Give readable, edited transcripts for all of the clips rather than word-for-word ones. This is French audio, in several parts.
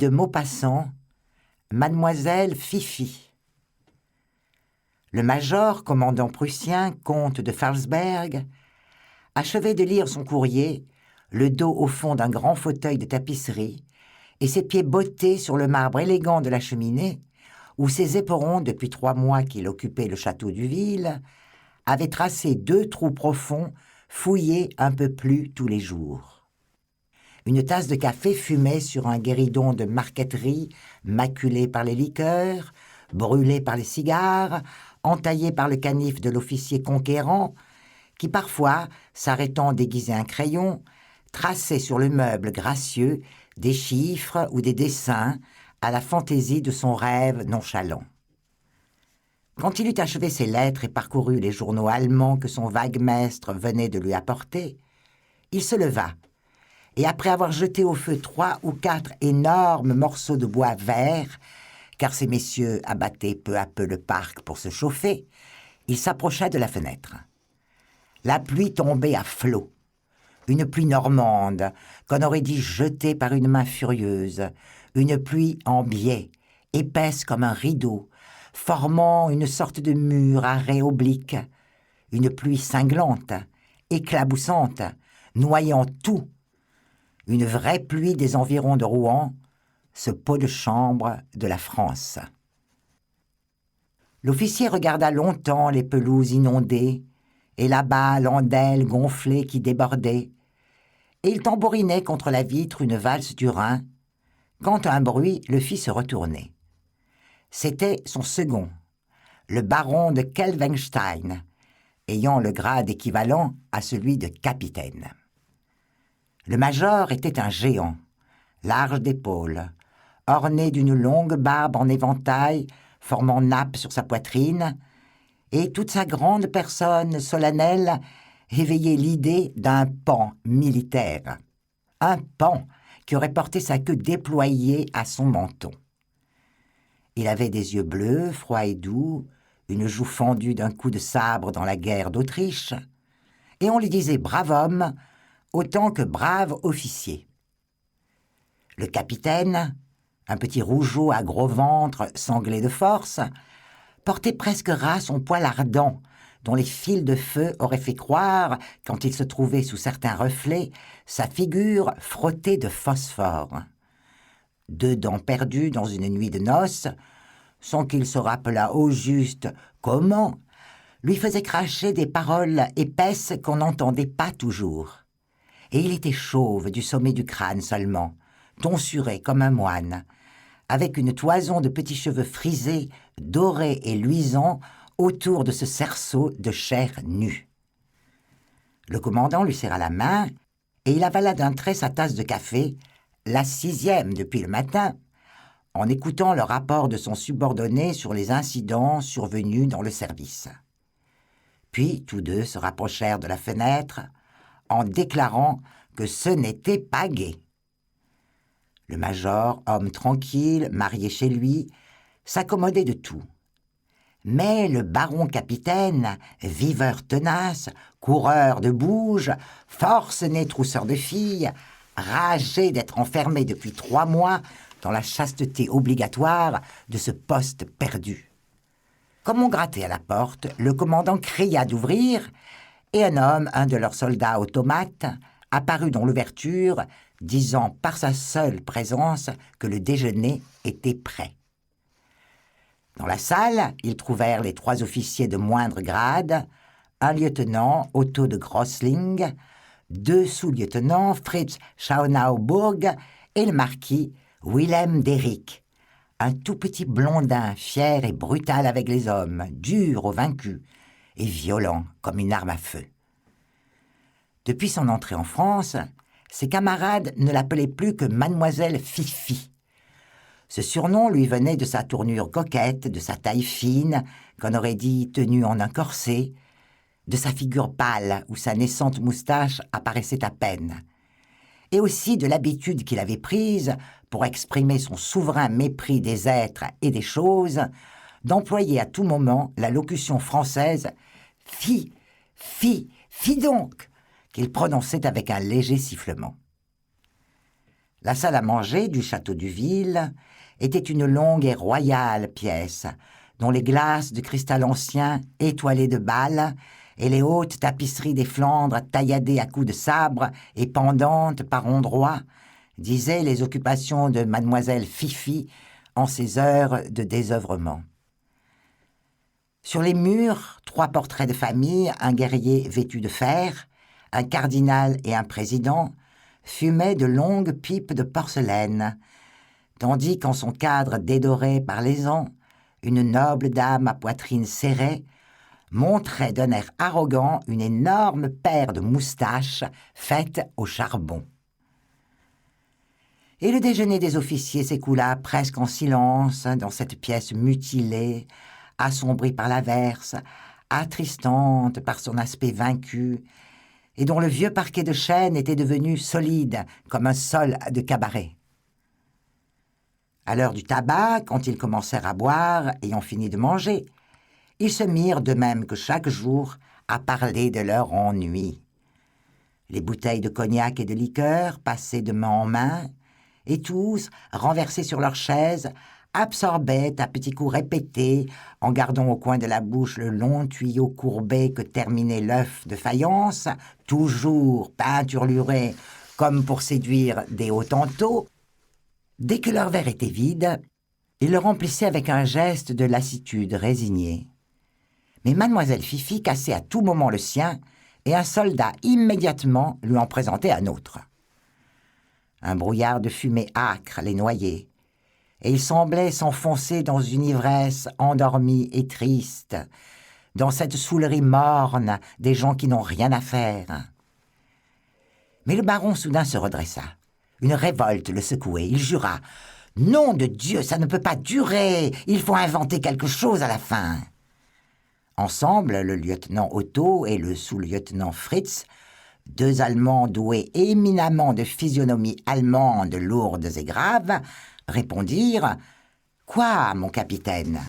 de Maupassant, Mademoiselle Fifi. Le major, commandant prussien, comte de Falsberg, achevait de lire son courrier, le dos au fond d'un grand fauteuil de tapisserie, et ses pieds bottés sur le marbre élégant de la cheminée, où ses éperons, depuis 3 mois qu'il occupait le château d'Uville, avaient tracé 2 trous profonds, fouillés un peu plus tous les jours. Une tasse de café fumait sur un guéridon de marqueterie maculé par les liqueurs, brûlé par les cigares, entaillé par le canif de l'officier conquérant, qui parfois, s'arrêtant déguiser un crayon, traçait sur le meuble gracieux des chiffres ou des dessins à la fantaisie de son rêve nonchalant. Quand il eut achevé ses lettres et parcouru les journaux allemands que son vague maître venait de lui apporter, il se leva, et après avoir jeté au feu 3 ou 4 énormes morceaux de bois vert, car ces messieurs abattaient peu à peu le parc pour se chauffer, il s'approcha de la fenêtre. La pluie tombait à flots, une pluie normande qu'on aurait dit jetée par une main furieuse, une pluie en biais, épaisse comme un rideau, formant une sorte de mur à raies obliques, une pluie cinglante, éclaboussante, noyant tout, une vraie pluie des environs de Rouen, ce pot de chambre de la France. L'officier regarda longtemps les pelouses inondées et là-bas l'andelle gonflée qui débordait, et il tambourinait contre la vitre une valse du Rhin, quand un bruit le fit se retourner. C'était son second, le baron de Kelvenstein, ayant le grade équivalent à celui de capitaine. Le major était un géant, large d'épaules, orné d'une longue barbe en éventail formant nappe sur sa poitrine, et toute sa grande personne solennelle éveillait l'idée d'un paon militaire. Un paon qui aurait porté sa queue déployée à son menton. Il avait des yeux bleus, froids et doux, une joue fendue d'un coup de sabre dans la guerre d'Autriche, et on lui disait brave homme autant que brave officier. Le capitaine, un petit rougeau à gros ventre sanglé de force, portait presque ras son poil ardent, dont les fils de feu auraient fait croire, quand il se trouvait sous certains reflets, sa figure frottée de phosphore. 2 dents perdues dans une nuit de noces, sans qu'il se rappelât au juste comment, lui faisaient cracher des paroles épaisses qu'on n'entendait pas toujours. Et il était chauve du sommet du crâne seulement, tonsuré comme un moine, avec une toison de petits cheveux frisés, dorés et luisants autour de ce cerceau de chair nue. Le commandant lui serra la main, et il avala d'un trait sa tasse de café, la 6e depuis le matin, en écoutant le rapport de son subordonné sur les incidents survenus dans le service. Puis tous deux se rapprochèrent de la fenêtre, en déclarant que ce n'était pas gai. Le major, homme tranquille, marié chez lui, s'accommodait de tout. Mais le baron-capitaine, viveur tenace, coureur de bouges, forcené trousseur de filles, rageait d'être enfermé depuis 3 mois dans la chasteté obligatoire de ce poste perdu. Comme on grattait à la porte, le commandant cria d'ouvrir, et un de leurs soldats automates, apparut dans l'ouverture, disant par sa seule présence que le déjeuner était prêt. Dans la salle, ils trouvèrent les 3 officiers de moindre grade, un lieutenant, Otto de Grossling, 2 sous-lieutenants, Fritz Schauenauburg, et le marquis Wilhelm d'Erick, un tout petit blondin fier et brutal avec les hommes, dur aux vaincus et violent comme une arme à feu. Depuis son entrée en France, ses camarades ne l'appelaient plus que Mademoiselle Fifi. Ce surnom lui venait de sa tournure coquette, de sa taille fine, qu'on aurait dit tenue en un corset, de sa figure pâle où sa naissante moustache apparaissait à peine, et aussi de l'habitude qu'il avait prise, pour exprimer son souverain mépris des êtres et des choses, d'employer à tout moment la locution française « fi, fi donc », qu'il prononçait avec un léger sifflement. La salle à manger du château d'Uville était une longue et royale pièce, dont les glaces de cristal ancien étoilées de balles et les hautes tapisseries des Flandres tailladées à coups de sabre et pendantes par endroits disaient les occupations de mademoiselle Fifi en ses heures de désœuvrement. Sur les murs, 3 portraits de famille, un guerrier vêtu de fer, un cardinal et un président, fumaient de longues pipes de porcelaine, tandis qu'en son cadre dédoré par les ans, une noble dame à poitrine serrée montrait d'un air arrogant une énorme paire de moustaches faites au charbon. Et le déjeuner des officiers s'écoula presque en silence dans cette pièce mutilée, assombrie par l'averse, attristante par son aspect vaincu, et dont le vieux parquet de chêne était devenu solide comme un sol de cabaret. À l'heure du tabac, quand ils commencèrent à boire, ayant fini de manger, ils se mirent de même que chaque jour à parler de leur ennui. Les bouteilles de cognac et de liqueur passaient de main en main, et tous, renversés sur leurs chaises, absorbaient à petits coups répétés, en gardant au coin de la bouche le long tuyau courbé que terminait l'œuf de faïence, toujours peinturluré comme pour séduire des Hottentots. Dès que leur verre était vide, ils le remplissaient avec un geste de lassitude résignée. Mais mademoiselle Fifi cassait à tout moment le sien, et un soldat immédiatement lui en présentait un autre. Un brouillard de fumée âcre les noyait, et ils semblaient s'enfoncer dans une ivresse endormie et triste, dans cette saoulerie morne des gens qui n'ont rien à faire. Mais le baron soudain se redressa. Une révolte le secouait. Il jura « Nom de Dieu, ça ne peut pas durer. Il faut inventer quelque chose à la fin. » Ensemble, le lieutenant Otto et le sous-lieutenant Fritz, 2 Allemands doués éminemment de physionomie allemande lourdes et graves, répondirent « Quoi, mon capitaine ?»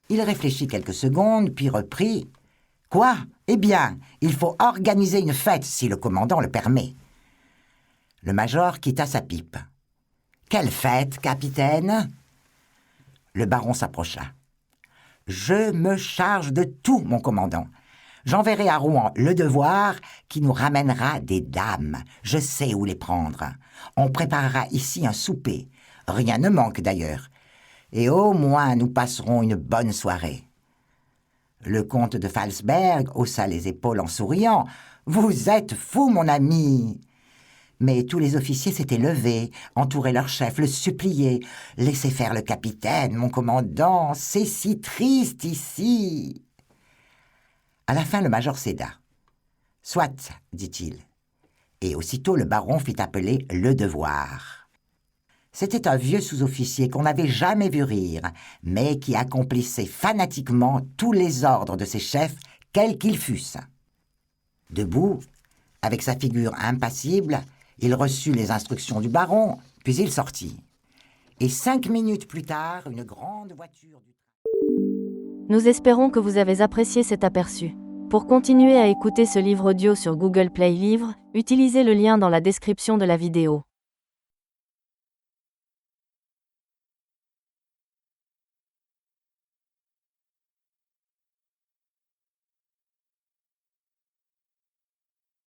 Il réfléchit quelques secondes, puis reprit « Quoi ? Eh bien, il faut organiser une fête si le commandant le permet. » Le major quitta sa pipe. « Quelle fête, capitaine ?» Le baron s'approcha. « Je me charge de tout, mon commandant. J'enverrai à Rouen le Devoir qui nous ramènera des dames. Je sais où les prendre. On préparera ici un souper. Rien ne manque d'ailleurs. Et au moins nous passerons une bonne soirée. » Le comte de Falsberg haussa les épaules en souriant. « Vous êtes fou, mon ami !» Mais tous les officiers s'étaient levés, entouraient leur chef, le suppliaient. « Laissez faire le capitaine, mon commandant, c'est si triste ici !» À la fin, le major céda. « Soit, dit-il. » Et aussitôt le baron fit appeler le Devoir. C'était un vieux sous-officier qu'on n'avait jamais vu rire, mais qui accomplissait fanatiquement tous les ordres de ses chefs, quels qu'ils fussent. Debout, avec sa figure impassible, il reçut les instructions du baron, puis il sortit. Et 5 minutes plus tard, une grande voiture... Nous espérons que vous avez apprécié cet aperçu. Pour continuer à écouter ce livre audio sur Google Play Livres, utilisez le lien dans la description de la vidéo.